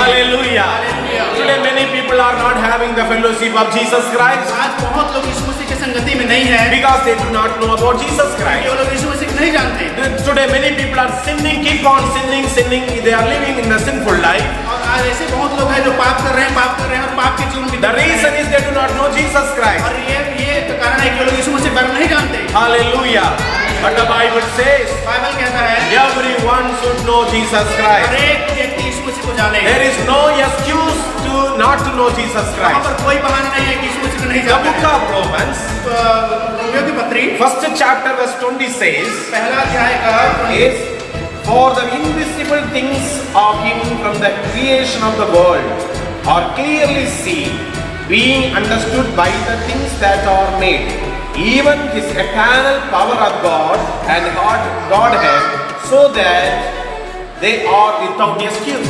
Hallelujah. Today many people are not having the fellowship of Jesus Christ आज बहुत लोग यीशु मसीह की संगति में नहीं है because they do not know about Jesus क्योंकि Christ. वो लोग यीशु मसीह को नहीं जानते। Today many people are sinning, keep on sinning. They are living in a sinful life. और आज ऐसे बहुत लोग हैं जो पाप कर रहे हैं और पाप के जीवन में The reason is they do not know Jesus Christ. और ये तो कारण है कि वो लोग यीशु मसीह के बारे में नहीं जानते। Hallelujah. But the Bible says Bible कहता है everyone should know Jesus Christ. हर एक व्यक्ति यीशु मसीह को जाने। There is no excuse to not to know Jesus वहाँ Christ. पर कोई बहाना नहीं है कि यीशु मसीह को नहीं The जानते। book of Romans, रोमियो की पत्री first chapter verse 20 says, पहला अध्याय का is for the invisible things of him from the creation of the world are clearly seen, being understood by the things that are made, even his eternal power of God and Godhead, so that they are without excuse.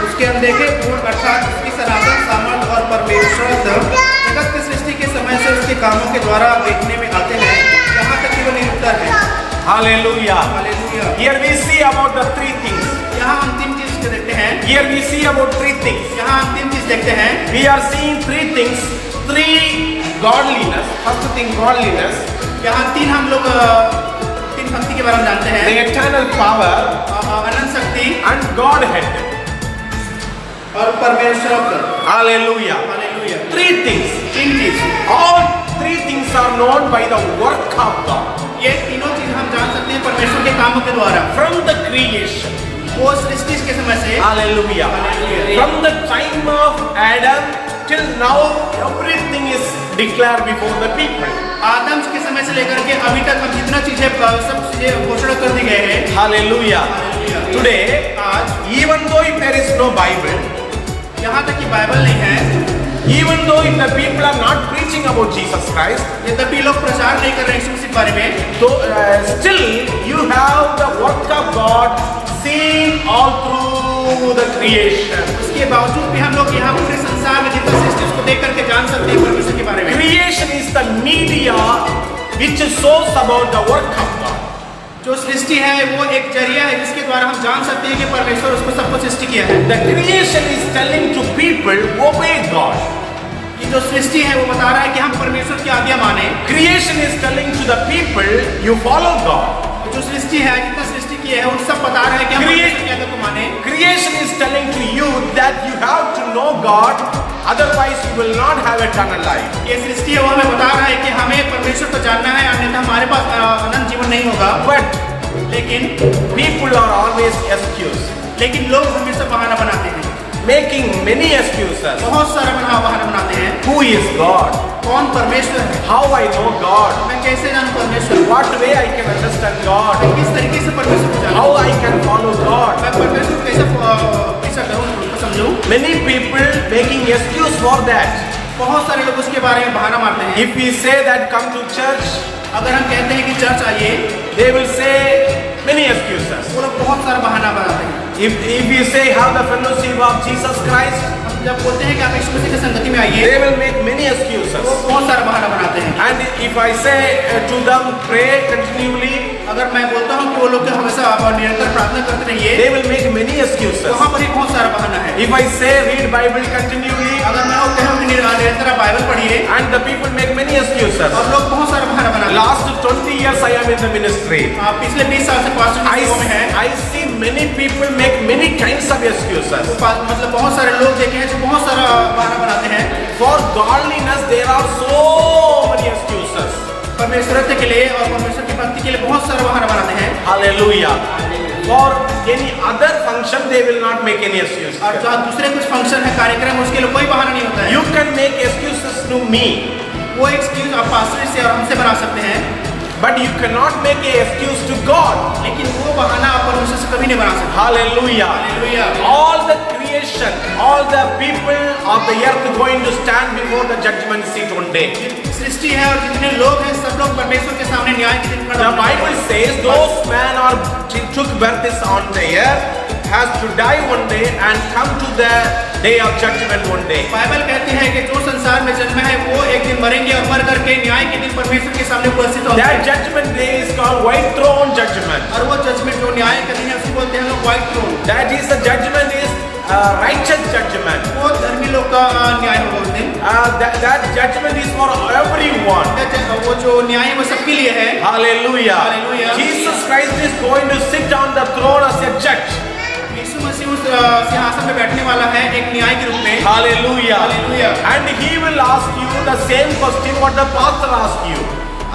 उसके अनदेखे गुण अर्थात उसकी सनातन सामर्थ और परमेश्वर जगत की सृष्टि के समय से उसके कामों के द्वारा देखने में आते हैं, यहाँ तक कि वो निरुत्तर है। Hallelujah. Hallelujah. Here we see about the three things. यहाँ अंतिम चीज को देखते हैं। Here we see about three things. यहाँ अंतिम चीज देखते हैं। We are seeing three things. Three godliness. First thing godliness. यहाँ तीन भक्ति के बारे में जानते हैं। The eternal power अनंत शक्ति and Godhead. और परमेश्वर। Hallelujah. हालेलुया। Three things. तीन चीज। All three things are known by the work of God. ये तीनों चीज हम जान सकते हैं परमेश्वर के कामों के द्वारा। From the creation. वो सृष्टि के समय से। Hallelujah. Hallelujah. From the time of Adam till now, everything is declared before the people. आदम के समय से लेकर के अभी तक हम जितना चीजें सब चीजें घोषणा कर दी गए हैं। Hallelujah. Today, आज even though if there is no Bible, यहाँ तक कि बाइबल नहीं है, even though if the people are not preaching about Jesus Christ, यद्यपि लोग प्रचार नहीं कर रहे हैं यीशु मसीह के बारे में, so still you have the work of God seen all through the creation. उसके बावजूद भी हम लोग यहाँ पूरे संसार में जितना सृष्टि उसको देख करके जान सकते हैं परमेश्वर के बारे में। Creation is the media which shows about the work of God. जो सृष्टि है वो एक जरिया है जिसके द्वारा हम जान सकते हैं कि परमेश्वर उसको सबको सृष्टि किया है। The creation is telling to people obey God. ये जो सृष्टि है वो बता रहा है कि हम परमेश्वर की आज्ञा माने। Creation is telling to the people you follow God. जो सृष्टि है जितना सृष्टि किया है उन सब बता रहा है कि हम परमेश्वर की आज्ञा को माने। Creation is telling to you that you have to know God, otherwise you will not have eternal life. ये सृष्टि है वो हमें बता रहा है कि हमें परमेश्वर को जानना है, अन्यथा हमारे पास अनंत जीवन नहीं होगा। But लेकिन people are always excused, लेकिन लोग हमेशा बहाना बनाते हैं, making many excuses. बहुत सारा बहाना बनाते हैं। Who is God? कौन परमेश्वर है? How I know God? मैं कैसे जानूं परमेश्वर? What way I can understand God? मैं किस तरीके से परमेश्वर को जानूं? How I can follow God? मैं परमेश्वर को कैसे करूं, उसको समझूं? Many people making excuse for that. बहुत सारे लोग उसके बारे में बहाना मारते हैं। If we say that come to church, अगर हम कहते हैं कि चर्च आइए, they will say many excuses. वो लोग बहुत सारा बहाना बनाते हैं। If we say have the fellowship of Jesus Christ, हम जब बोलते हैं कि आप यीशु मसीह की संगति में आइए, they will make many वो excuses. बहुत सारा बहाना बनाते हैं। And if I say to them pray continually, अगर मैं बोलता हूँ कि वो लोग हमेशा निरंतर प्रार्थना करते रहिए, they will make many excuses. वहाँ पर ही बहुत सारा बहाना है। If I say read Bible continually, अगर मैं वो कहूँ कि निरंतर आप बाइबल पढ़िए, and the people make many excuses. और लोग बहुत सारा बहाना बनाते हैं। Last 20 years I am in the ministry. पिछले 20 साल से पास्टर की सेवा में है। I see many people make many kinds of excuses. मतलब बहुत सारे लोग देखे हैं जो बहुत सारा बहाना बनाते हैं। For godliness there are so many excuses. परमेश्वर के लिए और परमेश्वर की भक्ति के लिए बहुत सारा बहाना बनाते हैं। Hallelujah. For any other function they will not make any excuses. और जहाँ दूसरे कुछ फंक्शन है, कार्यक्रम, उसके लिए कोई बहाना नहीं होता है। You can make excuses to me, वो एक्सक्यूज आप पास्टर से और हमसे बना सकते हैं, but you cannot make an excuse to God. लेकिन वो बहाना आप परमेश्वर से कभी नहीं बना सकते। Hallelujah. Hallelujah. All the creation, all the people of the earth going to stand before the judgment seat one day. सृष्टि है और जितने लोग हैं सब लोग परमेश्वर के सामने न्याय के दिन खड़े The होंगे। Bible says those men are took birth is on the earth has to die one day and come to the day of judgment one day. Bible कहती है कि जो संसार में जन्मे हैं वो एक दिन मरेंगे और मर करके न्याय के दिन परमेश्वर के सामने उपस्थित होंगे। That judgment day is called white throne judgment. और वो जजमेंट जो न्याय का दिन है उसको बोलते हैं लोग white throne. That is the judgment is righteous judgment. वो धर्मी लोग का न्याय होगा उस दिन। That judgment is for everyone. वो जो न्याय है वो सबके लिए है। Hallelujah. Hallelujah. Jesus Christ is going to sit on the throne as a judge. यीशु मसीह उस सिंहासन में बैठने वाला है एक न्याय के रूप में। Hallelujah. Hallelujah. And he will ask you the same question what the pastor asked you.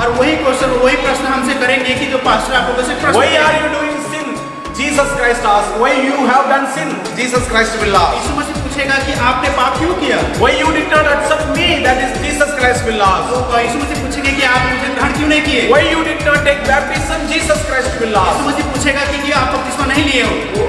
और वही प्रश्न हमसे करेंगे कि जो पास्टर आपको कैसे प्रश्न Why are you doing sin? Jesus Christ asked. Why you have done sin? Jesus Christ will ask. यीशु मसीह पूछेगा कि आपने पाप क्यों किया? Why you did not accept me? That is Jesus Christ will ask. तो यीशु मसीह पूछेगा कि आप मुझे ग्रहण क्यों नहीं किए? Why you did not take baptism? Jesus Christ will Yeshu ask. मसीह पूछेगा कि आप बपतिस्मा नहीं लिए हो?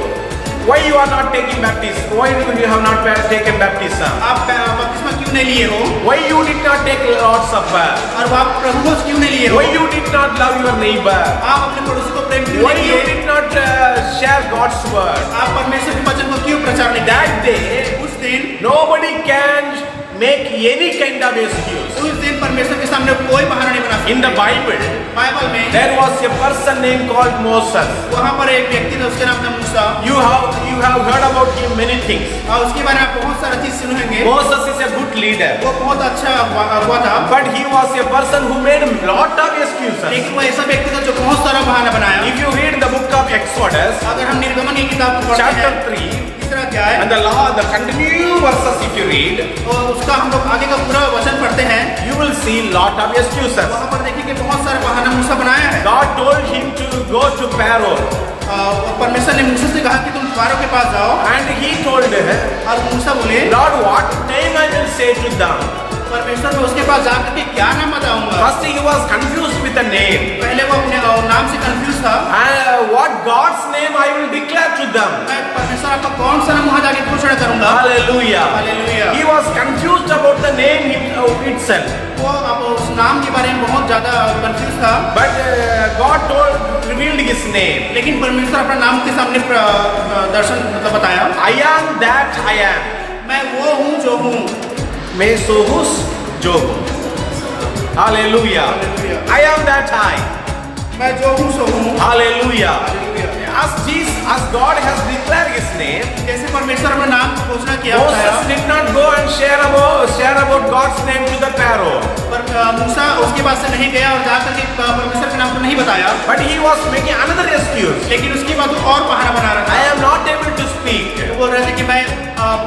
Why you are not taking baptism? Why you have not taken baptism? आप बपतिस्मा क्यों नहीं लिए हो? Why you did not take Lord's Supper? और आप प्रभु भोज क्यों नहीं लिए हो? Why you did not love your neighbor? आप अपने पड़ोसी को प्रेम क्यों Why नहीं you किए? did not share God's word? आप परमेश्वर के वचन को क्यों प्रचार नहीं किए? That day, उस दिन nobody can make any kind of excuse. परमेश्वर के सामने कोई बहाना नहीं बना सकता। In the Bible, बाइबल में there was a person named called Moses. वहाँ पर एक व्यक्ति था उसका नाम था मूसा। You have heard about him many things. और उसके बारे में आप बहुत सारी चीज सुने होंगे। Moses is a good leader, वो बहुत अच्छा हुआ था। but he was a person who made a lot of excuses. लेकिन वो ऐसा व्यक्ति था जो बहुत सारा बहाना बनाया। If you read the book of Exodus, अगर हम निर्गमन की किताब को पढ़ते chapter हैं 3, तीसरा अध्याय and the continue verses if you read, और उसका हम लोग आगे का पूरा वचन पढ़ते हैं, you will see lot of excuses. वहाँ पर देखिए कि बहुत सारे बहाना मूसा बनाया है। God told him to go to Pharaoh, परमेश्वर ने मूसा से कहा कि तुम फारो के पास जाओ, and he told her, और मूसा बोले Lord, what name I will say to them? परमेश्वर मैं उसके पास जाकर के क्या नाम बताऊंगा? First he was confused with the name. पहले वो अपने नाम से कंफ्यूज था। And what God's name I will declare to them. मैं परमेश्वर आपका कौन सा नाम वहाँ जाके घोषणा करूंगा? Hallelujah. Hallelujah. He was confused about the name itself. वो अब उस नाम के बारे में बहुत ज्यादा कंफ्यूज था। But God revealed his name. लेकिन परमेश्वर अपना नाम के सामने दर्शन मतलब बताया। I am that I am. मैं वो हूँ जो हूँ। मैं सो हूँ जो हूँ। Hallelujah. I am that I. मैं जो हूँ सो हूँ। Hallelujah. As God has declared his name, जैसे परमेश्वर अपने नाम की घोषणा किया Moses did not go and share about God's name to the Pharaoh. पर मूसा उसके पास से नहीं गया और जाकर के परमेश्वर के नाम को नहीं बताया। But he was making another excuse. लेकिन उसके बाद वो और बहाना बना रहा था। I am not able to speak. वो बोल रहे थे कि मैं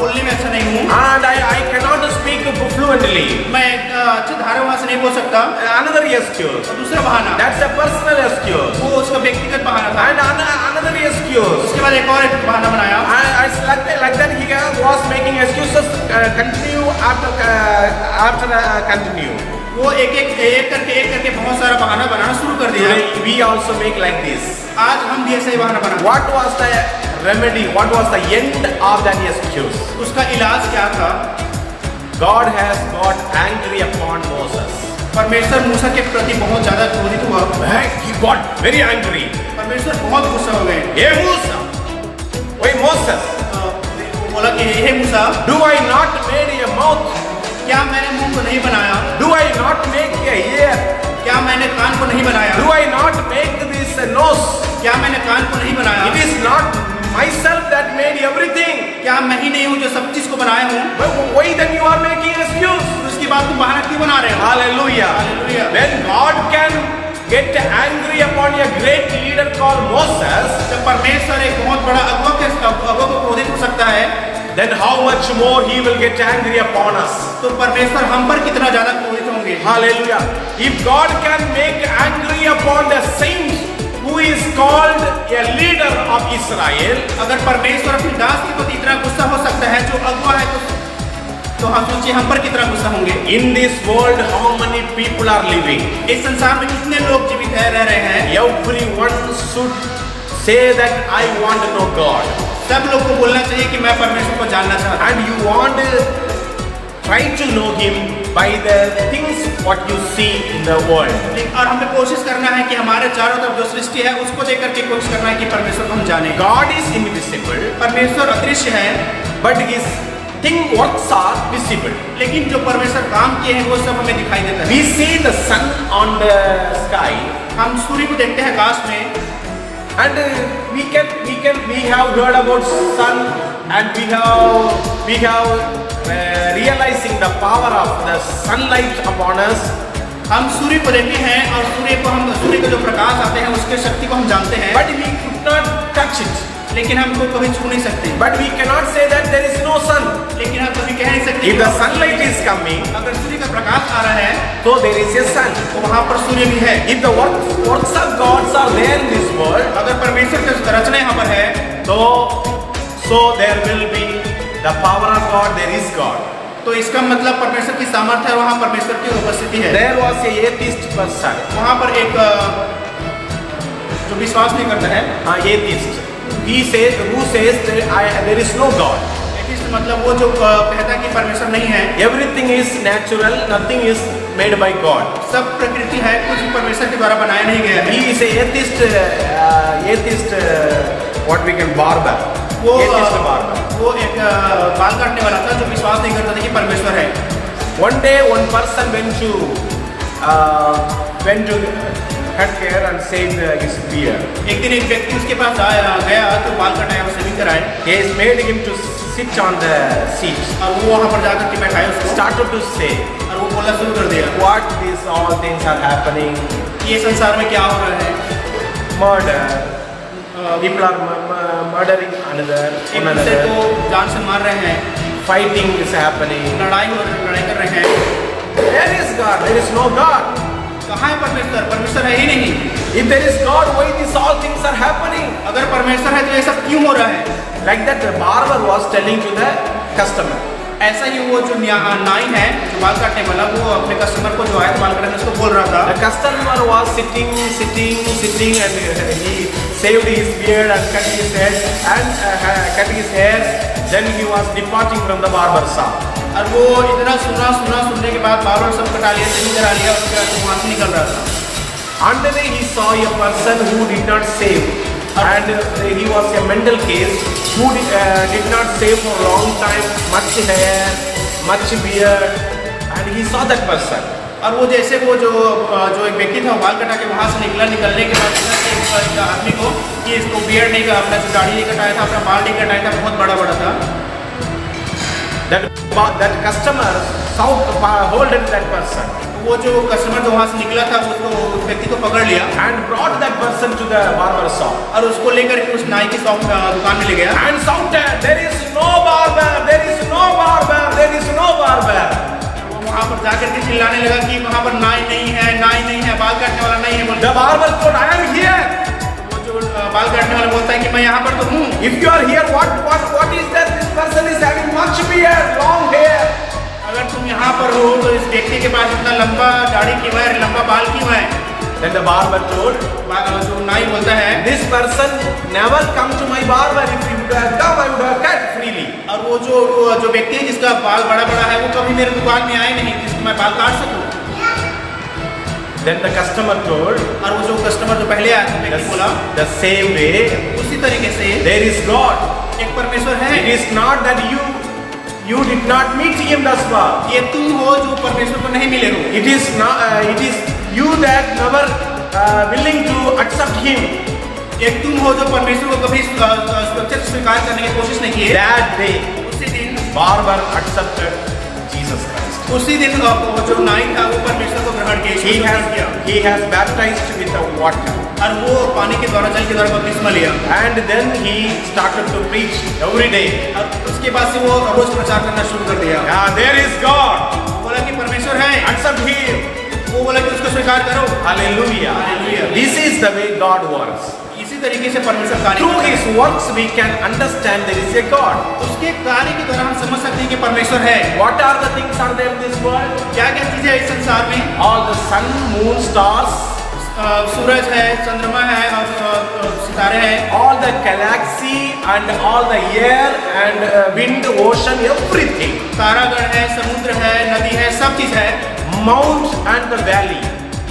बोलने में अच्छा नहीं हूँ। And I cannot speak fluently. मैं अच्छे धारावाहिक से नहीं बोल सकता। Another excuse. दूसरा बहाना। That's a personal excuse. वो उसका व्यक्तिगत बहाना था। And another excuse. उसके बाद एक और बहाना बनाया। And it's like that he was making excuses. Continue after continue. वो एक करके बहुत सारा बहाना बनाना शुरू कर दिया। Today we also make like this. आज हम भी ऐसा ही बहाना बनाते हैं। What was the remedy? What was the end of that excuse? उसका इलाज क्या था? God has got angry upon Moses. परमेश्वर मूसा के प्रति बहुत ज्यादा क्रोधित हुआ। He got very angry. परमेश्वर बहुत गुस्सा हो गए। Hey Musa, hey Moses, वो बोला कि हे मूसा, do I not made a mouth? क्या मैंने मुंह को नहीं बनाया? Do I not make a ear? क्या मैंने कान को नहीं बनाया? Do I not make this nose? क्या मैंने कान को नहीं बनाया? It is not myself that made everything. क्या मैं ही नहीं हूँ जो सब चीज को बनाया हूँ? But why then you are making excuse? उसके बाद तुम बहाना क्यों बना रहे हो? Hallelujah. Hallelujah. When God can get angry upon a great leader called Moses, जब परमेश्वर एक बहुत बड़ा अगुवा को क्रोधित हो सकता है, then how much more he will get angry upon us. तो परमेश्वर हम पर कितना ज्यादा क्रोधित होंगे। Hallelujah. If God can make angry upon the saint who is called a leader of Israel, अगर परमेश्वर अपनी दास के प्रति इतना गुस्सा हो सकता है जो अगुवा है, तो हम सोचिए हम पर कितना गुस्सा होंगे। in this world how many people are living? इस संसार में कितने लोग जीवित रह रहे हैं? Everyone should say that I want to know God. सब लोग को बोलना चाहिए कि मैं परमेश्वर को जानना चाहता हूँ। And you want to try to know him by the things what you see in the world. और हमें कोशिश करना है कि हमारे चारों तरफ जो सृष्टि है उसको देख करके कोशिश करना है कि परमेश्वर को हम जाने। God is invisible, परमेश्वर अदृश्य है, but his thing works are visible. लेकिन जो परमेश्वर काम किए हैं वो सब हमें दिखाई देता है। We see the sun on the sky, हम सूर्य को देखते हैं आकाश में, And we have heard about sun, and we have realizing the power of the sunlight upon us. हम सूर्य को देखे हैं और सूर्य का जो प्रकाश आते हैं उसके शक्ति को हम जानते हैं, But we could not touch it. लेकिन हमको कभी छू नहीं सकते। But we cannot say that there is no sun. लेकिन हम कभी कह नहीं सकते If the sunlight is coming, अगर सूर्य का प्रकाश आ रहा है so there is a sun. तो वहाँ पर सूर्य भी है। If the works of gods are there in this world, अगर परमेश्वर की रचना यहाँ पर है so there will be the power of God. There is God. तो इसका मतलब परमेश्वर की सामर्थ्य है, वहाँ परमेश्वर की उपस्थिति है। There was a atheist person. वहाँ पर एक जो विश्वास नहीं करता है, Atheist. Who says that there is no God. Atheist मतलब वो जो कहता है कि परमेश्वर नहीं है, Everything is natural. Nothing is made by God. सब प्रकृति है, कुछ भी परमेश्वर के द्वारा बनाया नहीं गया है। He is a atheist. What we can barber. वो Atheist barber. वो एक बाल काटने वाला था जो विश्वास नहीं करता था कि परमेश्वर है। One day, one person went to cut hair and shaved his beard. एक दिन एक व्यक्ति उसके पास गया तो बाल कटाया, उसे भी कराए He has made him to sit on the seat. और वो वहाँ पर जाकर के बैठाए उसको Started to say, और वो बोलना शुरू कर दिया, what these all things are happening. ये संसार में क्या हो रहा है, Murder. People are murdering one एक दूसरे another. को जान से मार रहे हैं, Fighting is happening. लड़ाई कर रहे हैं। Where is God? There is no God. कहाँ है परमेश्वर? परमेश्वर है ही नहीं। If there is God, why these all things are happening? अगर परमेश्वर है तो ये सब क्यों हो रहा है? Like that, the barber was telling to the customer. ऐसा ही वो जो नाई है, जो बाल काटने वाला, वो अपने कस्टमर को जो आया बाल काटने उसको बोल रहा था। The customer was sitting, and he shaved his beard and cut his hair. Then he was departing from the barber shop. और वो इतना सुनने के बाद बाल सब कटा लिया, सही करा लिया, उसके बाद वहाँ से निकल रहा था। On the way, he saw a person who did not shave, and he was a mental case who did not shave for a long time, much hair, much beard, and he saw that person. और वो जैसे वो जो एक व्यक्ति था बाल कटा के वहाँ से निकलने के बाद एक आदमी को कि इसको बियर्ड नहीं का, अपना जो दाढ़ी नहीं कटाया था, अपना बाल नहीं कटाया था, बहुत बड़ा था। That customer holded that person वो जो कस्टमर जो वहाँ से निकला था उसको उस व्यक्ति को पकड़ लिया and brought that person to the barber shop और उसको लेकर के उस नाई की दुकान में ले गया and shouted, "There is no barber! There is no barber! There is no barber!" वो वहाँ पर जाकर के चिल्लाने लगा कि वहाँ पर नाई नहीं है, बाल काटने वाला नहीं है। The barber said, "I am here." वो जो बाल काटने वाला बोलता है कि मैं यहाँ पर तो हूँ। If you are here, what is that? This person is having much beard, long hair. अगर तुम यहाँ पर हो तो इस व्यक्ति के पास इतना लंबा दाढ़ी क्यों है, लंबा बाल क्यों है? Then the barber told, जो नाई बोलता है, "This person never come to my barber. If he would have come, I would have cut freely." और वो जो व्यक्ति है जिसका बाल बड़ा है वो कभी मेरे दुकान में आए नहीं जिसको मैं बाल काट सकूं। Then the customer told, और वो जो कस्टमर जो पहले आया था व्यक्ति बोला, the same way, उसी तरीके से there is God. एक परमेश्वर है। It is not that you did not meet him thus far. ये तुम हो जो परमेश्वर को नहीं मिले हो। It is you that never willing to accept him. एक तुम हो जो परमेश्वर को कभी सुरक्षित स्वीकार करने की कोशिश नहीं की। That day, उसी दिन barber accepted Jesus Christ. उसी दिन जो नाई था वो परमेश्वर को ग्रहण किया। He has baptized with the water. और वो पानी के द्वारा जल के द्वारा बपतिस्मा लिया। And then he started to preach every day. और उसके बाद से वो रोज प्रचार करना शुरू कर दिया। There is God. बोला कि परमेश्वर है। Accept him. वो बोला कि उसको स्वीकार करो। Hallelujah. Hallelujah. This is the way God works. इसी तरीके से परमेश्वर कार्य Through करता है। his works we can understand there is a God. उसके कार्य के द्वारा हम समझ सकते हैं कि परमेश्वर है। What are the things are there in this world? क्या चीजें है इस संसार में? All the sun, moon, stars, सूरज है, चंद्रमा है और सितारे हैं। all the galaxy and all the air and wind, ocean, everything. तारागण है, समुद्र है, नदी है, सब चीज है। Mount and the valley.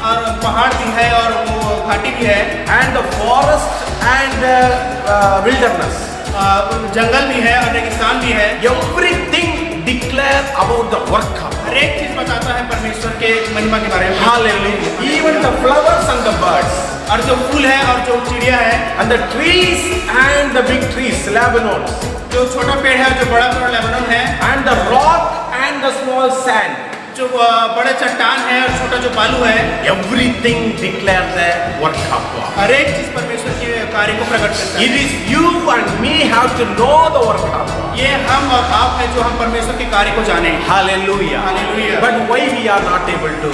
और पहाड़ भी है और वो घाटी भी है। And the forest and wilderness. जंगल भी है और रेगिस्तान भी है। Everything declare about the work of God. हर एक चीज बताता है परमेश्वर के महिमा के बारे में। Hallelujah. Even the flowers and the birds, और जो फूल है और जो चिड़िया है, and the trees and the big trees, Lebanon, जो छोटा पेड़ है, जो बड़ा पेड़ लेबनोन है, and the rock and the small sand, जो बड़े चट्टान है और छोटा जो बालू है, everything declare the work of God. हर एक चीज परमेश्वर के कार्य को प्रकट करता है। It is you and me have to know the work of God. ये हम और आप है जो हम परमेश्वर के कार्य को जाने। Hallelujah. Hallelujah. But why we are not able to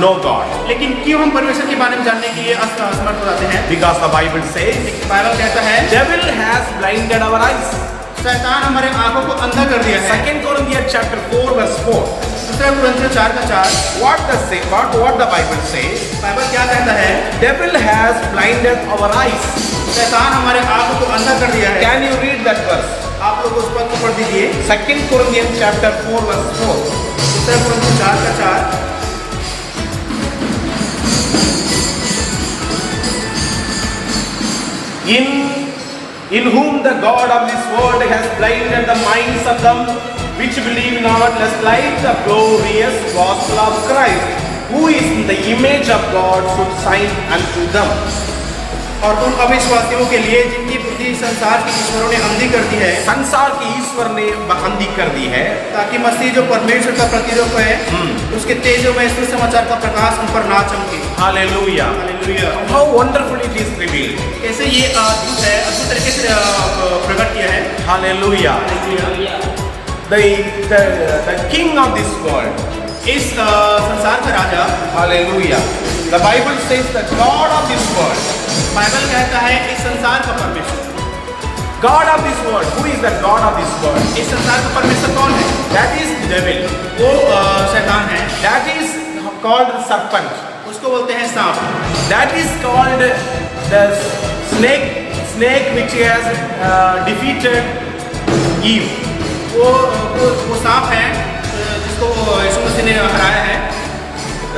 know God? लेकिन क्यों हम परमेश्वर के बारे में जानने के लिए असमर्थ हो जाते हैं? Because the Bible says, Bible कहता है, devil has blinded our eyes. शैतान हमारे आंखों को अंधा कर दिया है। 2 Corinthians chapter 4 verse 4. दूसरा कुरिन्थियों 4 का 4। What the Bible says? Bible क्या कहता है? Devil has blinded our eyes. शैतान हमारे आंखों को अंधा कर दिया है। Can you read that verse? आप लोग उस पद को पढ़ दीजिए। 2 Corinthians chapter 4 verse 4. दूसरा कुरिन्थियों 4 का 4। In whom the God of this world has blinded the minds of them which believe not, lest like the glorious gospel of Christ, who is in the image of God, should shine unto them. और उन अविश्वासियों के लिए जिनकी बुद्धि संसार के ईश्वरों ने अंधी कर दी है, संसार की ईश्वर ने अंधी कर दी है, ताकि मसीह जो परमेश्वर का प्रतिरूप है, उसके तेजोमय सुसमाचार का प्रकाश उन पर ना चमके। Hallelujah. Hallelujah. How wonderful it is revealed. कैसे ये अद्भुत है, अद्भुत तरीके से प्रकट किया है। Hallelujah. The king of this world, इस संसार का राजा, hallelujah, the Bible says the God of this world, Bible कहता है इस संसार का परमेश्वर, God of this world, who is the God of this world? इस संसार का परमेश्वर कौन है? That is devil. वो शैतान है। That is called serpent. उसको बोलते हैं सांप। That is called the snake which has defeated Eve. वो सांप है जिसको यीशु मसीह ने हराया है।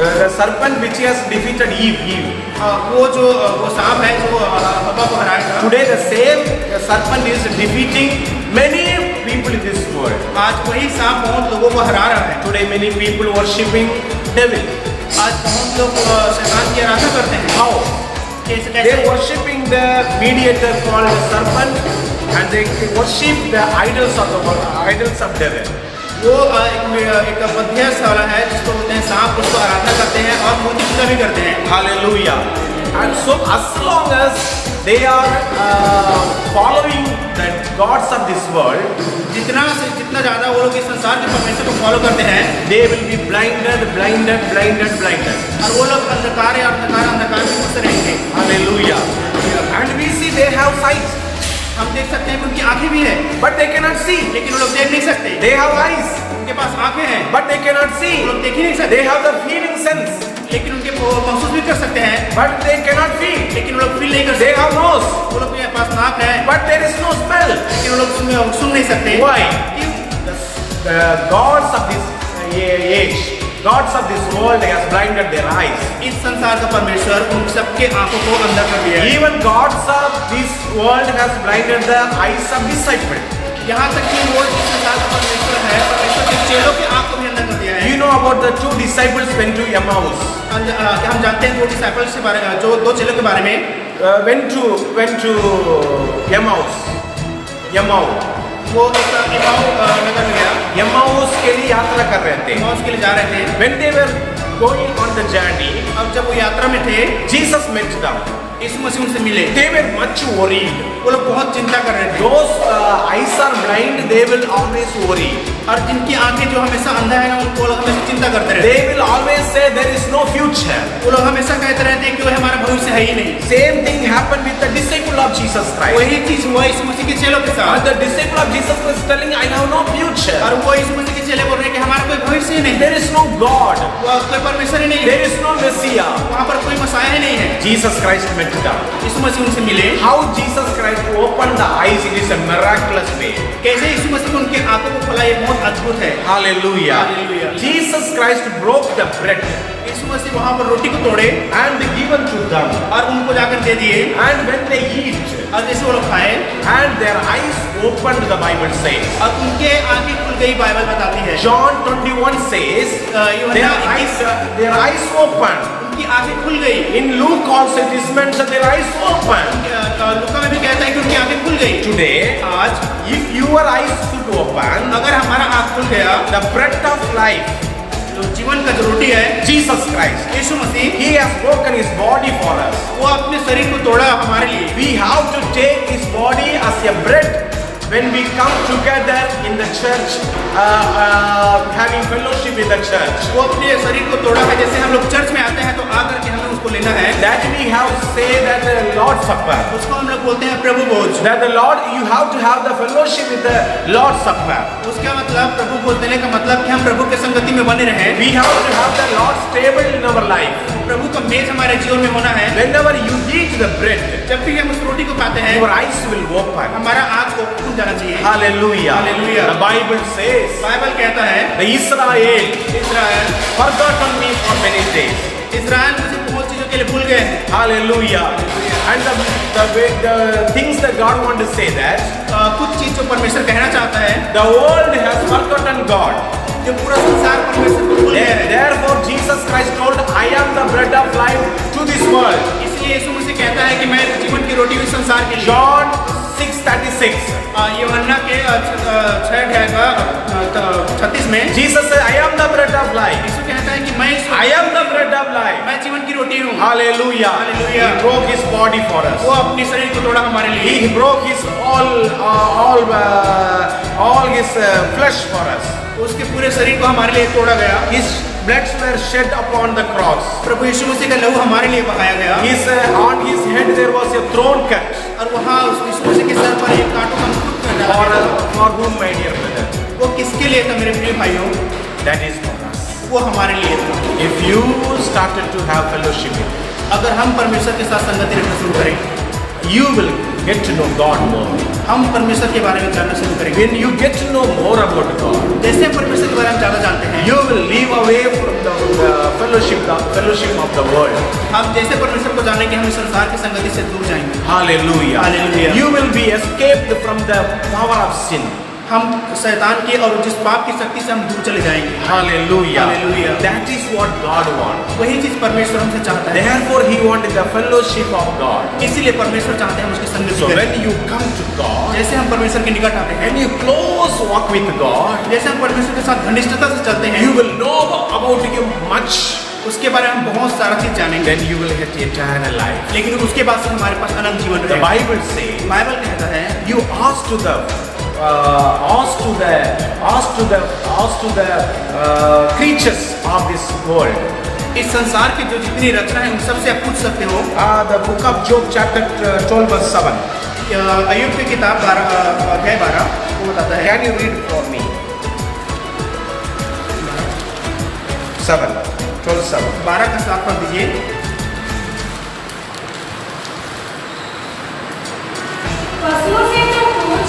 The serpent which has defeated Eve. वो सांप है जो हवा को हराया था। Today the same serpent is defeating many people in this world. आज वही सांप बहुत लोगों को हरा रहा है। Today many people worshiping devil. आज बहुत लोग शैतान की आराधना करते हैं। How? कैसे? They are worshiping the mediator called the serpent, and they worship the idols of devil. वो एक मध्यस्थ वाला है जिसको बोलते हैं सांप, उसको आराधना करते हैं और मूर्ति पूजा भी करते हैं। Hallelujah. And so as long as they are following the gods of this world, जितना ज़्यादा वो लोग इस संसार के परमेश्वर को फॉलो करते हैं, they will be blinded. और वो लोग अंधकार में घुसते रहेंगे। Hallelujah. And we see they have sight, हम देख सकते हैं कि उनकी आंखें भी है, but they cannot see. लेकिन वो लोग देख नहीं सकते। They have eyes, उनके पास आंखें हैं, but they cannot see. वो लोग देख ही नहीं सकते। They have the feeling sense, लेकिन उनके वो महसूस भी कर सकते हैं, but they cannot feel. लेकिन वो लोग फील नहीं कर They सकते। have nose, वो लोग के पास नाक है, but there is no smell. लेकिन वो लोग सुन नहीं सकते। Why? क्यों? The gods of this age, gods of this world, has blinded their eyes. इस संसार का परमेश्वर उन सबके आंखों को अंधा कर दिया है। Even gods of this world has blinded the eyes of disciples. यहाँ तक कि वो इस संसार का परमेश्वर है, परमेश्वर के चेलों की आंख को भी अंधा कर दिया है। You know about the two disciples went to Emmaus. हम जानते हैं दो डिसाइपल्स के बारे में, जो दो चेलों के बारे में, went to Emmaus. वो एक इमाऊ नगर में गया। Emmaus के लिए यात्रा कर रहे थे। इमाऊ के लिए जा रहे थे। When they were going on the journey, अब जब वो यात्रा में थे, Jesus met them. यीशु मसीह उनसे मिले। They were much worried. वो लोग बहुत चिंता कर रहे थे। Those eyes are blind, they will always worry. और जिनकी आंखें जो हमेशा अंधा है ना, उनको लोग हमेशा चिंता करते रहते हैं। They will always say there is no future. वो लोग हमेशा कहते रहते हैं कि वो हमारा भविष्य है ही नहीं। Same thing happened with the disciple of Jesus Christ. वही चीज हुआ यीशु मसीह के चेलों के साथ। And the disciple of Jesus Christ telling, I have no future. और वो यीशु मसीह के चेले बोल रहे हैं कि हमारा कोई भविष्य ही नहीं। There is no God. वो कोई परमेश्वर ही नहीं है। There is no Messiah. वहाँ पर कोई मसाया ही नहीं है। Jesus Christ met them. यीशु मसीह उनसे मिले। How Jesus Christ opened the eyes, it is a miraculous way. कैसे यीशु मसीह उनके आंखों को खोला, ये बहुत अद्भुत है। Hallelujah. Hallelujah. Jesus Christ broke the bread. यीशु मसीह वहाँ पर रोटी को तोड़े and given to them. और उनको जाकर दे दिए, And when they eat, और जैसे वो लोग खाए and their eyes opened, the Bible says. और उनके आंखें खुल गई, बाइबल बताती है। John 21 says, their eyes opened. उनकी आंखें खुल गई। In Luke also it is mentioned their eyes opened. लूका में भी कहता है कि उनकी आंखें खुल गई। Today, आज if your eyes should open, अगर हमारा आंख खुल गया, the bread of life, जो जीवन का जो रोटी है, Jesus Christ, Yeshu Masih, He has broken His body for us. वो अपने शरीर को तोड़ा हमारे लिए। We have to take His body as a bread when we come together in the church, having fellowship with the church. वो अपने शरीर को तोड़ा है, जैसे हम लोग चर्च में आते हैं तो आकर के हमें उसको लेना है। That we have say that the Lord's Supper. उसको हम लोग बोलते हैं प्रभु भोज। That the Lord, you have to have the fellowship with the Lord's Supper. उसका मतलब, प्रभु भोज देने का मतलब कि हम प्रभु के संगति में बने रहें। We have to have the Lord's table in our life. प्रभु का मेज हमारे जीवन में होना है। Whenever you eat the bread, जब भी हम उस रोटी को खाते हैं, your eyes will open. हमारा आँख को खुल जाना चाहिए। Hallelujah. Hallelujah. The Bible says, Bible कहता है, the Israel Israel forgotten me for many days. इस्राएल मुझे बहुत चीजों के लिए भूल गए हैं। Hallelujah. And the things that God wants to say that कुछ चीज जो परमेश्वर कहना चाहता है, the world has forgotten God. जो पूरा संसार परमेश्वर को भूल गया है। Therefore Jesus Christ told, I am the bread of life to this world. इसलिए यीशु मसीह कहता है कि मैं जीवन की रोटी हूँ संसार के लिए। John 6:36. यूहन्ना के 6:36 में Jesus said, I am the bread of life. यीशु कहता है कि I am the bread of life. मैं जीवन की रोटी हूँ। Hallelujah. Hallelujah. He broke His body for us. वो अपने शरीर को तोड़ा हमारे लिए। He broke His all His flesh for us. उसके पूरे शरीर को हमारे लिए तोड़ा गया। His blood were shed upon the cross. प्रभु यीशु मसीह का लहू हमारे लिए बहाया गया। On his head there was a throne cut. और वहाँ उस यीशु मसीह के सर पर एक कांटों का मुकुट डाला गया। For whom, my dear brother? वो किसके लिए था मेरे प्रिय भाइयों? That is for us. वो हमारे लिए था। If you started to have fellowship with Him, अगर हम परमेश्वर के साथ संगति रखना शुरू करें, you will get to know God more. हम परमेश्वर के बारे में जानना शुरू करेंगे। When you get to know more about God, जैसे हम परमेश्वर के बारे में ज़्यादा जानते हैं, you will leave away from the fellowship of the world. हम जैसे परमेश्वर को जानेंगे, हम इस संसार की संगति से दूर जाएंगे। Hallelujah. Hallelujah. You will be escaped from the power of sin. हम शैतान की और जिस पाप की शक्ति से हम दूर चले जाएंगे। Hallelujah. Hallelujah. That is what God wants. वही चीज परमेश्वर हमसे चाहता है। Therefore, He wanted the fellowship of God. इसीलिए परमेश्वर चाहते हैं हम उसकी संगति So करें। when you come to God, जैसे हम परमेश्वर के निकट आते हैं, and you close walk with God, जैसे हम परमेश्वर के साथ घनिष्ठता से चलते हैं, you will know about Him much. उसके बारे में हम बहुत सारा चीज जानेंगे। Then you will get eternal life. लेकिन उसके बाद से हमारे पास अनंत जीवन The रहेगा। Bible says, बाइबल कहता है, you ask to the creatures of this world. इस संसार की जो जितनी रचना है उन सबसे आप पूछ सकते हो। The book of Job chapter 12 verse 7. अय्यूब की किताब 12 वो बताता है। Can you read for me? 12:7. 12 का 7 पढ़ दीजिए। पशुओं से तो पूछ,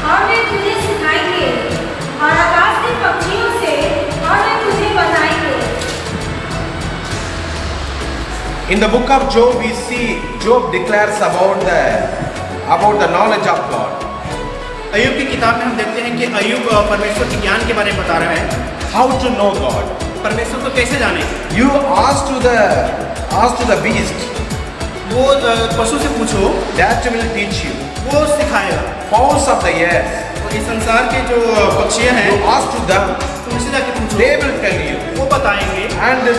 और वे तुझे सिखाएंगे, और आकाश के पक्षियों से, और वे तुझे बताएंगे। In the book of Job, we see Job declares about the knowledge of God. अय्यूब की किताब में हम देखते हैं कि अय्यूब परमेश्वर के ज्ञान के बारे में बता रहा है। How to know God? परमेश्वर को कैसे जाने? You ask to the beast. वो पशु से पूछो, That will teach you. वो सिखाएगा। Fowls of the air. और इस संसार के जो पक्षी हैं, You ask to them. उनसे जाके पूछो, They will tell you. वो बताएंगे। And the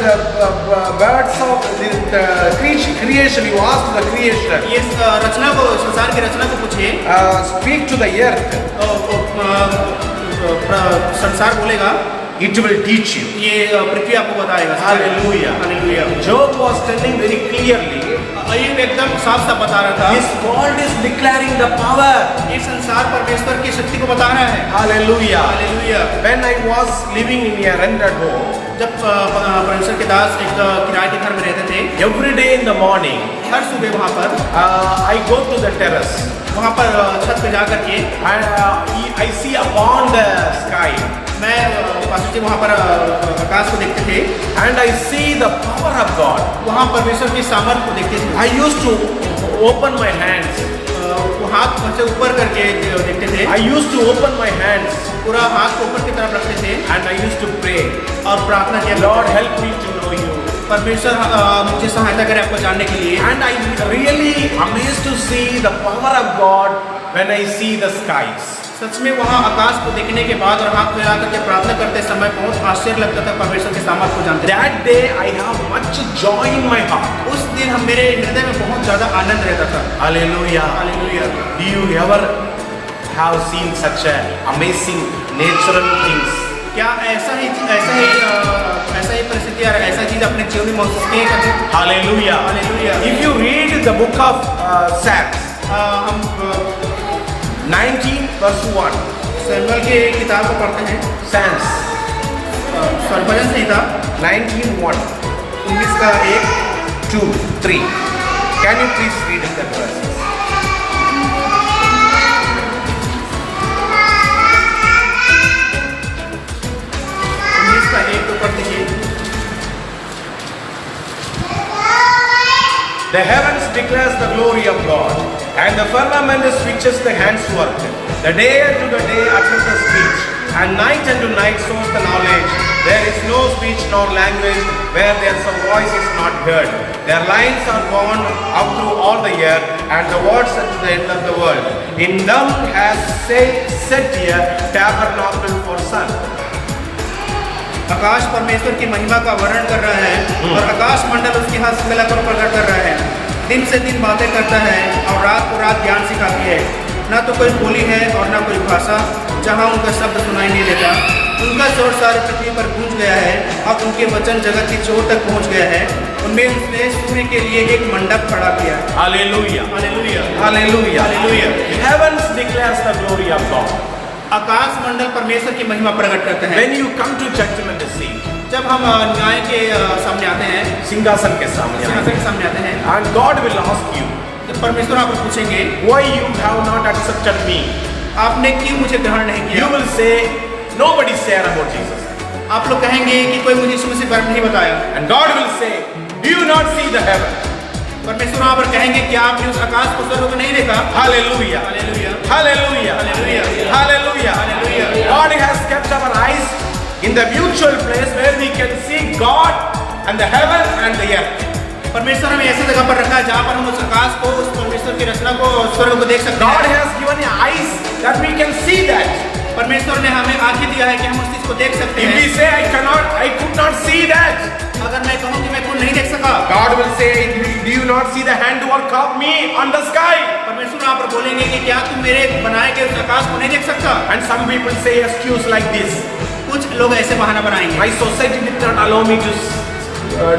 birds of the creation, you ask to the creation. ये रचना को, संसार की रचना को पूछिए। Speak to the earth. संसार बोलेगा, It will teach you. ये पृथ्वी आपको बताएगा। Hallelujah. Hallelujah. Job was telling very clearly, अय्यूब एकदम साफ साफ बता रहा था, this world is declaring the power. ये संसार परमेश्वर की शक्ति को बता रहा है। Hallelujah. Hallelujah. When I was living in a rented home, जब परमेश्वर के दास एक किराए के घर में रहते थे, every day in the morning, हर सुबह वहाँ पर I go to the terrace. वहाँ पर छत पे जा करके And I see upon the sky. मैं पास्टर जी वहाँ पर आकाश को देखते थे, and I see the power of God. वहाँ परमेश्वर की सामर्थ को देखते थे। I used to open my hands. वो हाथ से ऊपर करके देखते थे, I used to open my hands पूरा हाथ को ऊपर की तरफ रखते थे and I used to pray. और प्रार्थना किया, Lord, help me to know you. परमेश्वर मुझे सहायता करे आपको जानने के लिए। And I really amazed to see the power of God when I see the skies. सच में वहाँ आकाश को देखने के बाद और हाथ फैला करके प्रार्थना करते समय बहुत आश्चर्य लगता था परमेश्वर के सामर्थ को जानते थे। That day I have much joy in my heart. उस दिन हम मेरे हृदय में बहुत ज्यादा आनंद रहता था। Hallelujah. Hallelujah. Do you ever have seen such a amazing natural things? क्या ऐसा ही परिस्थिति और ऐसा चीज अपने जीवन में महसूस किए कभी? Hallelujah. Hallelujah. If you read the book of Psalms, हम 19 verse 1. सैमुअल की किताब को पढ़ते हैं, Psalms भजन संहिता 19:1, 19 का 1, 2, 3. Can you please read that verse? का 1 को पढ़ लीजिए। The heavens declares the glory of God, and the firmament switches the hands work. The day unto the day utters the speech, and night unto night shows the knowledge. There is no speech nor language where their voice is not heard. Their lines are gone out through all the year, and the words unto the end of the world. In them has set here tabernacle for sun. आकाश परमेश्वर की महिमा का वर्णन कर रहा है और आकाश मंडल उसकी हस्तकला को प्रकट कर रहा है। दिन से दिन बातें करता है और रात को रात ज्ञान सिखाती है। ना तो कोई बोली है और ना कोई भाषा जहाँ उनका शब्द सुनाई नहीं देता। उनका जोर सारी पृथ्वी पर गूंज गया है और उनके वचन जगत की चोर तक पहुँच गया है। उनमें उसने सूर्य के लिए एक मंडप खड़ा किया। Hallelujah. Hallelujah. Hallelujah. Hallelujah. Heavens declares the glory of God. आकाश मंडल परमेश्वर की महिमा प्रकट करते हैं। When you come to judgment seat, जब हम न्याय के सामने आते हैं, सिंहासन के सामने सिंहासन के सामने आते हैं, and God will ask you, तो परमेश्वर आपको पूछेंगे, why you have not accepted me? आपने क्यों मुझे ग्रहण नहीं You किया? will say, nobody share about Jesus. आप लोग कहेंगे कि कोई मुझे यीशु मसीह के बारे में नहीं बताया। And God will say, do you not see the heaven? परमेश्वर वहाँ पर कहेंगे कि आपने उस आकाश को स्वर्ग को नहीं देखा? Hallelujah. Hallelujah. Hallelujah. Hallelujah. Hallelujah. Hallelujah. God has kept our eyes in the mutual place where we can see God and the heaven and the earth. परमेश्वर हमें ऐसी जगह पर रखा है जहाँ पर हम उस आकाश को, उस परमेश्वर की रचना को, स्वर्ग को देख सकते God हैं। has given eyes that we can see that. परमेश्वर ने हमें आंखें दिया है कि हम उस चीज को देख सकते If हैं। we say I could not see that, अगर मैं कहूँ कि मैं कुछ नहीं देख सका, God will say, do you not see the handwork of me on the sky? परमेश्वर वहाँ पर बोलेंगे कि क्या तुम मेरे बनाए गए उस आकाश को नहीं देख सकता? And some people say excuse like this, कुछ लोग ऐसे बहाना बनाएंगे, my society did not allow me to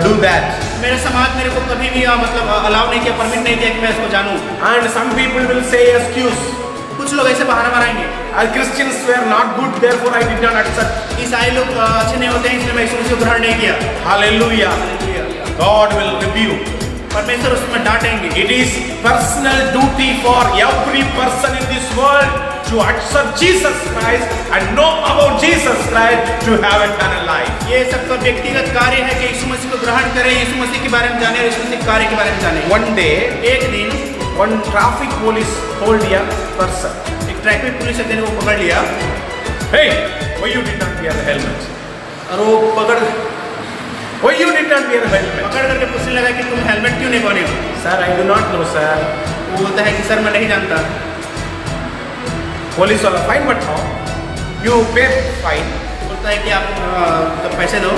do that. मेरे समाज मेरे को कभी भी मतलब अलाउ नहीं किया, परमिट नहीं किया कि मैं इसको जानूं। And some people will say excuse, कुछ लोग ऐसे बहाना बनाएंगे, Christians were not good, therefore I did not accept. ईसाई लोग अच्छे नहीं होते हैं इसलिए मैं यीशु मसीह को ग्रहण नहीं किया। Hallelujah. God will rebuke. परमेश्वर उसमें डांटेंगे। It is personal duty for every person in this world to accept Jesus Christ and know about Jesus Christ to have eternal life. ये सबका व्यक्तिगत कार्य है कि यीशु मसीह को ग्रहण करें, यीशु मसीह के बारे में जाने और यीशु मसीह के कार्य के बारे में जाने। One day, एक दिन one traffic police told a person, एक ट्रैफिक पुलिस ने वो पकड़ लिया hey, why you did not wear the helmet? और वो Why you did not wear the helmet? पकड़ करके पूछने लगा कि तुम हेलमेट क्यों नहीं पहने हो? Sir, I do not know, sir. वो बोलता है कि सर मैं नहीं जानता। Police वाला fine but how? You pay fine. बोलता है कि आप तो पैसे दो।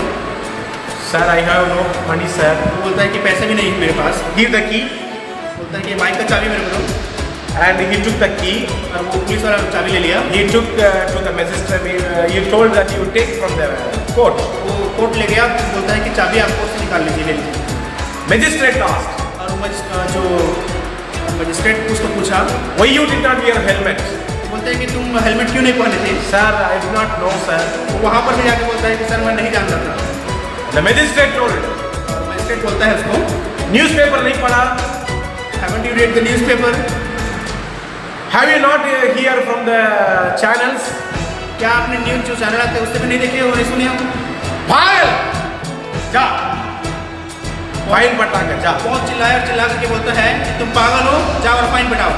Sir, I have no money, sir. वो बोलता है कि पैसे भी नहीं है मेरे पास। Give the key. बोलता है कि बाइक का चाबी मेरे को दो। And he took the key. और वो पुलिस वाला चाबी ले लिया। He took to the magistrate. He told that he would take from the court. वो कोर्ट ले गया, बोलता है कि चाबी आप कोर्ट से निकाल लीजिए, ले लीजिए। Magistrate asked, और जो मजिस्ट्रेट उसको पूछा, why you did not wear a helmet? बोलते हैं कि तुम हेलमेट क्यों नहीं पहने थे? Sir, I do not know, sir. वो वहाँ पर भी जाके बोलता है कि सर मैं नहीं जानता था। The magistrate told, और मजिस्ट्रेट बोलता है उसको, newspaper नहीं पढ़ा? haven't you read the newspaper? Have you not hear from the channels? क्या आपने न्यूज जो चैनल आते हैं उससे भी नहीं देखे और नहीं सुने हम? फाइल जा, फाइन बटा के जा। बहुत चिल्लाया और चिल्ला करके बोलता है कि तुम पागल हो, जाओ और fine बटाओ।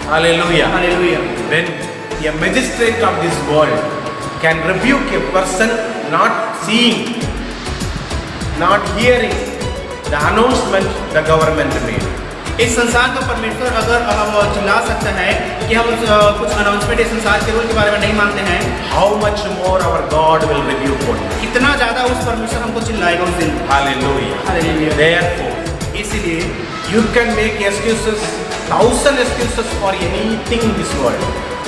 Hallelujah. Hallelujah. When a magistrate of this world can rebuke a person not seeing, not hearing the announcement the government made. इस संसार का परमेश्वर अगर चिल्ला सकता है कि हम कुछ अनाउंसमेंट इस संसार के रूल के बारे में नहीं मानते हैं, How much more our God will rebuke one. कितना ज्यादा उस परमेश्वर हमको चिल्लाएगा उस दिन। Hallelujah. हालेलुया। Therefore, इसीलिए you can make excuses, 1,000 excuses for anything in this world,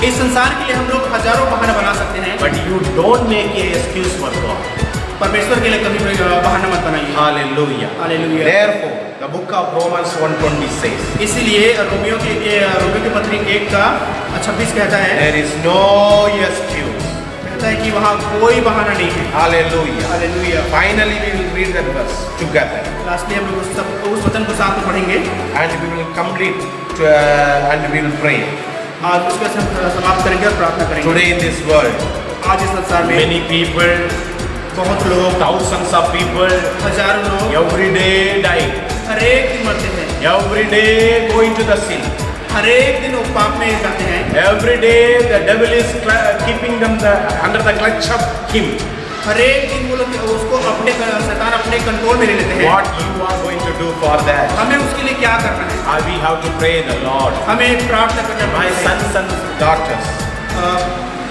इस संसार के लिए हम लोग हजारों बहाना बना सकते हैं, but you don't make a excuse for God. परमेश्वर के लिए कभी भी बहाना मत बनाइए। Hallelujah. Hallelujah. Therefore, the book of Romans 1:20 says, इसीलिए रोमियो के पत्री 1 का 26 कहता है, there is no excuse. कहता है कि वहाँ कोई बहाना नहीं है। Hallelujah. Hallelujah. Finally, we will read that verse together, lastly हम लोग उस वचन को साथ में पढ़ेंगे and we will complete and we will pray. आज उसका समाप्त करेंगे और प्रार्थना करेंगे। Today in this world, आज इस संसार में many people, बहुत लोग, thousands of people, हजारों लोग every day die. हर एक दिन मरते हैं, Every day go into the sin. हर एक दिन वो पाप में जाते हैं, Every day the devil is keeping them under the clutch of him. हर एक दिन वो लोग उसको शैतान अपने कंट्रोल में ले लेते हैं। What you are going to do for that? हमें उसके लिए क्या करना है? We have to pray the Lord. हमें प्रार्थना करना My है। sons and daughters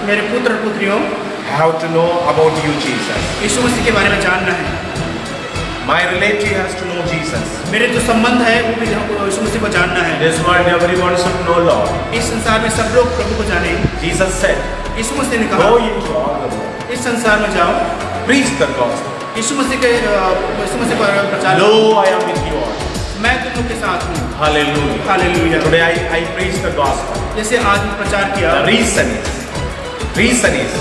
मेरे पुत्र और पुत्रियों, have to know about you, Jesus. यीशु मसीह के बारे में जानना है। My relative has to know Jesus. मेरे जो संबंध है वो भी हमको यीशु मसीह को जानना है। This world everyone should know Lord. इस संसार में सब लोग प्रभु को जाने। Jesus said, यीशु मसीह ने कहा, go into all the world, इस संसार में जाओ, preach the gospel. यीशु मसीह पर प्रचार Lo, करो। I am with you all. मैं तुम लोग के साथ हूँ। Hallelujah. Hallelujah. Today I preach the gospel. जैसे आज मैं प्रचार किया, The reason is,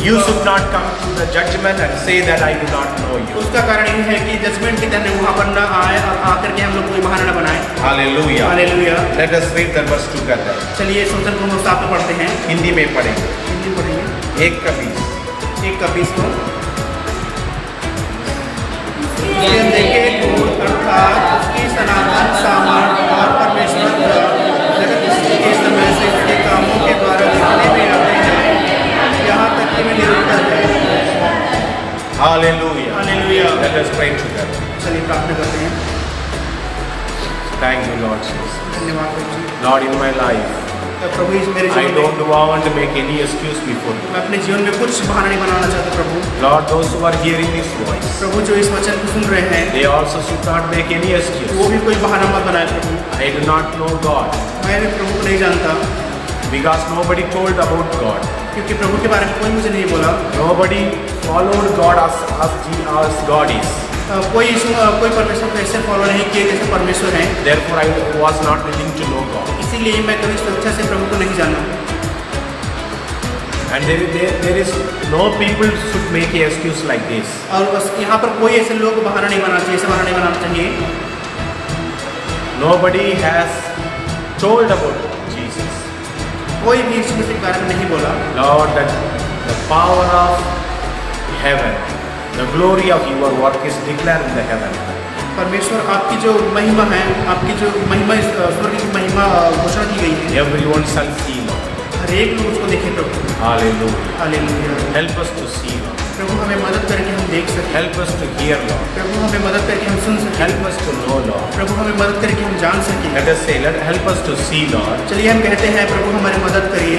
you should not come to the judgment and say that I do not know you. उसका कारण ये है कि जजमेंट के दिन वहाँ पर न आए और आकर के हम लोग कोई बहाना न बनाए। Hallelujah. Hallelujah. Let us read the verse together. चलिए इस वचन को हम साथ में पढ़ते हैं। हिंदी में पढ़ेंगे। हिंदी में पढ़ेंगे। 1:20 को देखे गुण अर्थात उसकी सनातन सामर्थ्य और परमेश्वर जगत के समय से उसके कामों के द्वारा दिखने में आते हैं, यहाँ तक कि वे निरंतर है। Hallelujah. Hallelujah. Let us pray together. चलिए प्रार्थना करते हैं। Thank you, Lord Jesus. धन्यवाद प्रभु जी। Lord, in my life, प्रभु इस मेरे I जीवन में don't want to make any excuse before you. मैं अपने जीवन में कुछ बहाना नहीं बनाना चाहता प्रभु। Lord, those who are hearing this voice, प्रभु जो इस वचन को सुन रहे हैं they also should not make any excuse. वो भी कोई बहाना मत बनाए प्रभु। I do not know God मैं भी प्रभु को नहीं जानता, because nobody told about God. क्योंकि प्रभु के बारे में कोई मुझे नहीं बोला। Nobody followed God as God is. कोई परमेश्वर को ऐसे फॉलो नहीं किए जैसे परमेश्वर हैं। Therefore, I was not willing to know God. इसीलिए मैं कभी स्वेच्छा से प्रभु को नहीं जाना। And there is no people should make an excuse like this. और बस यहाँ पर कोई ऐसे लोग को बहाना नहीं बनाना चाहिए, ऐसे बहाना नहीं बनाना चाहिए। Nobody has told about Jesus. कोई भी यीशु मसीह के बारे में नहीं बोला। Lord, that the power of heaven, the glory of your work is declared in the heaven. परमेश्वर आपकी जो महिमा है, आपकी जो महिमा स्वर्ग की महिमा घोषणा की गई है, Everyone shall see, Lord. हर एक लोग उसको देखे प्रभु। Hallelujah. Hallelujah. Help us to see, Lord. प्रभु हमें मदद करके हम देख सकें। Help us to hear, Lord. प्रभु हमें मदद करके हम सुन सकें। Help us to know, Lord. प्रभु हमें मदद करके हम जान सकें। Let us say, help us to see, Lord, चलिए हम कहते हैं प्रभु हमारी मदद करिए।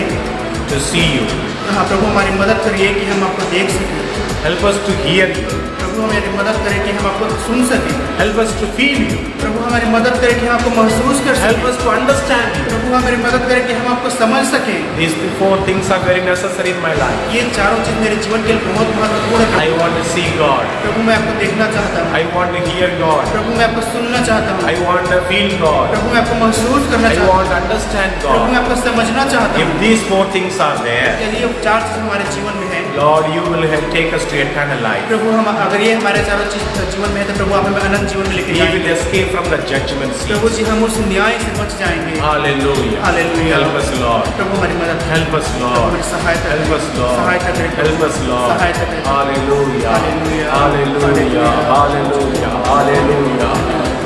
to see you. हाँ प्रभु हमारी मदद करिए कि हम आपको देख सकें। Help us to hear you. प्रभु हमारी मदद करें कि हम आपको सुन सकें। Help us to feel you. प्रभु हमारी मदद करें कि हम आपको महसूस कर Help सकें। us to understand you. प्रभु हमारी मदद करें कि हम आपको समझ सकें। These four things are very necessary in my life. ये चारों चीज मेरे जीवन के लिए बहुत महत्वपूर्ण है। I want to see God. प्रभु मैं आपको देखना चाहता हूँ। I want to hear God. प्रभु मैं आपको सुनना चाहता हूँ। I want to feel God. प्रभु मैं आपको महसूस करना I चाहता हूँ। want to understand प्रभु मैं God. आपको समझना चाहता If हूँ। these four things are there, यदि ये चार चीज हमारे जीवन में है Lord, you will take us to eternal life. प्रभु हम अगर ये हमारे चारों चीज जीवन में है तो प्रभु आप हमें अनंत जीवन में लेके We will जाएंगे escape from the judgment seat. प्रभु जी हम उस न्याय से बच जाएंगे Hallelujah. Hallelujah. Help us, Lord. प्रभु हमारी मदद करें। Help us, प्रभु Lord. हमारी सहायता करें। Help us, Lord. सहायता करें। Help us, Lord. सहायता करें। Hallelujah. Hallelujah. Hallelujah. Hallelujah. Hallelujah.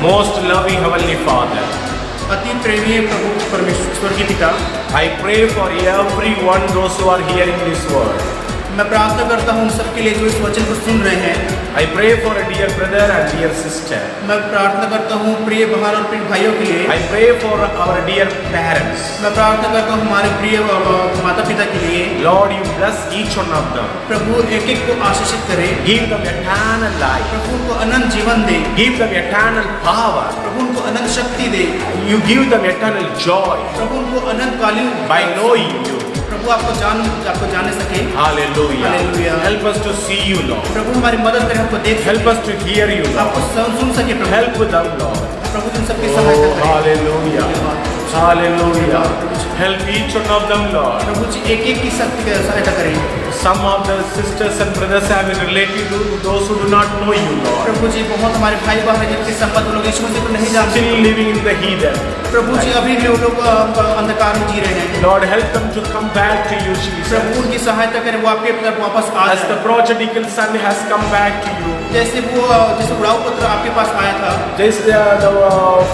Most loving Heavenly Father, अति प्रेमी प्रभु परमेश्वर की पिता I pray for everyone, those who are hearing this word. मैं प्रार्थना करता हूँ उन सबके लिए जो इस वचन को सुन रहे हैं। I pray for a dear brother and dear sister. मैं प्रार्थना करता हूँ प्रिय बहन और प्रिय भाइयों के लिए। I pray for our dear parents. मैं प्रार्थना करता हूँ हमारे प्रिय माता पिता के लिए। Lord, you bless each one of them. प्रभु एक एक को आशीषित करे। Give them eternal life. प्रभु उनको अनंत जीवन दे। Give them eternal power. प्रभु उनको अनंत शक्ति दे। You give them eternal joy प्रभु उनको अनंतकालीन by knowing you. प्रभु आपको जाने सके। Hallelujah. Hallelujah. Help us to see you, Lord. प्रभु हमारी मदद करें हमको देख Help us to hear you, आपको Lord. सुन सके प्रभु। Help them, Lord. प्रभु तुम सबकी सहायता Oh, करें। hallelujah. Hallelujah. Help each one of them, Lord. प्रभु जी एक एक की शक्ति की सहायता करें। Some of the sisters and brothers have been related to those who do not know you, Lord. प्रभु जी बहुत हमारे भाई बहन हैं जिनके संबंध लोग यीशु मसीह को नहीं जानते। Still living in the heathen. प्रभु जी अभी भी वो लोग अंधकार में जी रहे हैं। Lord, help them to come back to you, Jesus. प्रभु उनकी सहायता करें वो आपके तरफ वापस आ As the जाए। prodigal son has come back to you. जैसे उड़ाऊ पुत्र आपके पास आया था। Just the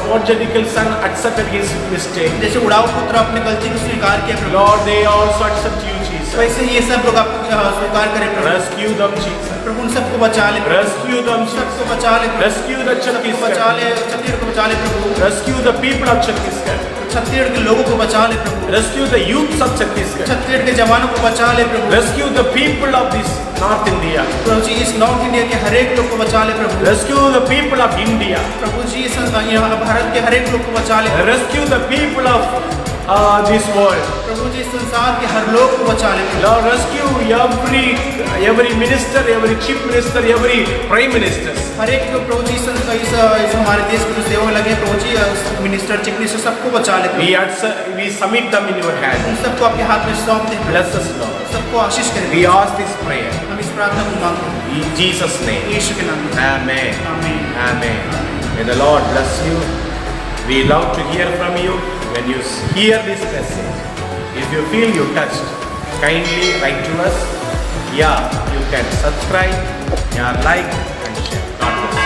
prodigal son accepted his mistake. जैसे उड़ाऊ पुत्र अपनी गलती को स्वीकार किया प्रभु। Lord, they also accept you, Jesus. वैसे ये सब लोग आपको स्वीकार करें प्रभु। Rescue them, Jesus. प्रभु उन सबको बचा ले प्रभु। Rescue them, Jesus. सबको बचा ले प्रभु। Rescue the सबको बचा ले Chhattisgarh. छत्तीसगढ़ को बचा ले प्रभु। Rescue the people of Chhattisgarh. Chhattisgarh के लोगों को बचा ले प्रभु। Rescue the youths of Chhattisgarh. Chhattisgarh के जवानों को बचा ले प्रभु। Rescue the people of this North India. प्रभु जी इस नॉर्थ इंडिया के हर एक लोग को बचा ले प्रभु। Rescue the people of India. प्रभु जी इस यहाँ भारत के हर एक लोग को बचा ले। Rescue the people of this world. प्रभु जी संसार के हर लोग को बचा ले। Lord, rescue every minister, every chief minister, every prime minister. हर एक को प्रभु जी इस हमारे देश की जो सेवा में लगे प्रभु जी मिनिस्टर चीफ मिनिस्टर सबको बचा ले। We submit them in your hand. उन सबको आपके हाथ में सौंप दे। Bless us, Lord. सबको आशीष करें। We ask this prayer हम इस प्रार्थना को मांगते हैं in Jesus' name. यीशु के नाम में। Amen. आमीन। Amen. May the Lord bless you. We love to hear from you when you hear this message. If you feel you touched, kindly write to us. Yeah, you can subscribe, yeah, like and share. God bless you.